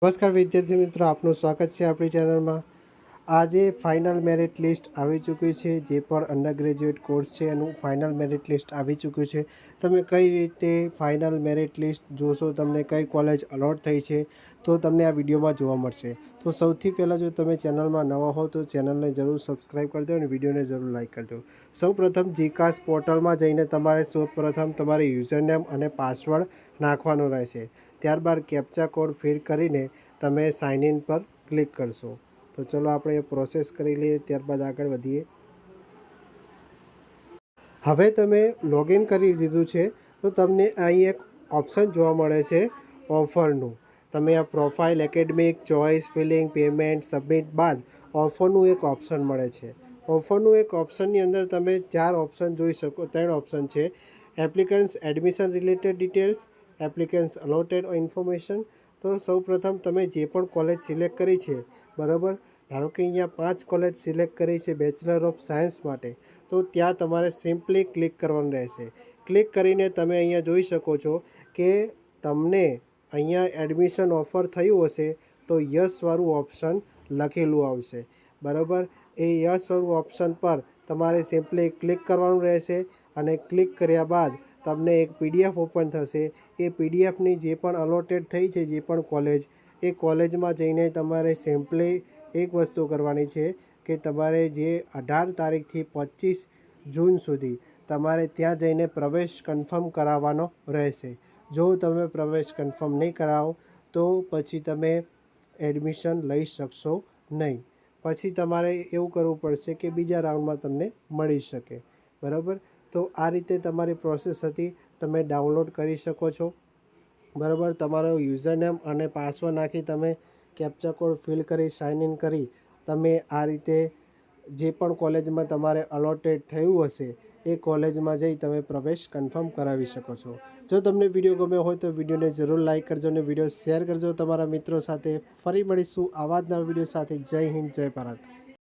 નમસ્કાર વિદ્યાર્થી મિત્રો, આપનું સ્વાગત છે આપણી ચેનલમાં। આજે ફાઇનલ મેરિટ લિસ્ટ આવી ચૂક્યું છે। જે પણ અંડર ગ્રેજ્યુએટ કોર્સ છે એનું ફાઇનલ મેરિટ લિસ્ટ આવી ચૂક્યું છે। તમે કઈ રીતે ફાઇનલ મેરિટ લિસ્ટ જોશો, તમને કઈ કોલેજ અલોટ થઈ છે તો તમને આ વિડીયોમાં જોવા મળશે। તો સૌથી પહેલાં જો તમે ચેનલમાં નવા હો તો ચેનલને જરૂર સબસ્ક્રાઈબ કરી દો અને વિડીયોને જરૂર લાઇક કરી દો। સૌપ્રથમ જીકાસ પોર્ટલમાં જઈને તમારે સૌપ્રથમ તમારે યુઝરનેમ અને પાસવર્ડ નાખવાનો રહેશે। ત્યારબાદ કેપ્ચા કોડ ફિલ કરીને તમે સાઇન ઇન પર ક્લિક કરશો। તો ચલો આપણે એ પ્રોસેસ કરી લઈએ, ત્યારબાદ આગળ વધીએ। હવે તમે લોગિન કરી દીધું છે તો તમને અહીં એક ઓપ્શન જોવા મળે છે ઓફરનું। તમે આ profile, academic, choice, filling, payment, submit બાદ ઓફરનું એક ઓપ્શન મળે છે। ઓફરનું એક ઓપ્શનની અંદર તમે 4 ઓપ્શન જોઈ શકો, 3 ઓપ્શન છે। Applicants admission related details, applicants allotted information. તો સૌપ્રથમ તમે જે પણ કોલેજ સિલેક્ટ કરી છે, બરાબર, ધારો કે અહીંયા 5 કોલેજ સિલેક્ટ કરી છે બેચલર ઓફ સાયન્સ માટે, તો ત્યાં તમારે સિમ્પલી ક્લિક કરવાનું રહેશે। ક્લિક કરીને તમે અહીંયા જોઈ શકો છો કે તમને અહીંયા એડમિશન ઓફર થયું હશે તો યસવાળું ઓપ્શન લખેલું આવશે, બરાબર। એ યસવાળું ઓપ્શન પર તમારે સિમ્પલી ક્લિક કરવાનું રહેશે અને ક્લિક કર્યા બાદ તમને એક PDF ઓપન થશે। એ PDFની જે પણ અલોટેડ થઈ છે જે પણ કોલેજ, એ કોલેજમાં જઈને તમારે સિમ્પલી એક વસ્તુ કરવાની છે કે તમારે જે 18 તારીખથી 25 જૂન સુધી તમારે ત્યાં જઈને પ્રવેશ કન્ફર્મ કરાવવાનો રહેશે। જો તમે પ્રવેશ કન્ફર્મ નહીં કરાવો તો પછી તમે એડમિશન લઈ શકશો નહીં। પછી તમારે એવું કરવું પડશે કે બીજા રાઉન્ડમાં તમને મળી શકે, બરાબર। તો આ રીતે તમારી પ્રોસેસ હતી, તમે ડાઉનલોડ કરી શકો છો, બરાબર। તમારો યુઝરનેમ અને પાસવર્ડ નાખી તમે કેપ્ચા કોડ ફિલ કરી સાઇન ઇન કરી તમે આ રીતે જે પણ કોલેજમાં તમારે અલોટેડ થયું હશે એ કોલેજમાં જઈ તમે પ્રવેશ કન્ફર્મ કરાવી શકો છો। જો તમને વિડીયો ગમ્યો હોય તો વિડીયોને જરૂર લાઇક કરજો અને વિડીયો શેર કરજો તમારા મિત્રો સાથે। ફરી મળીશું આવા જ નવા વિડીયો સાથે। જય હિન્દ, જય ભારત।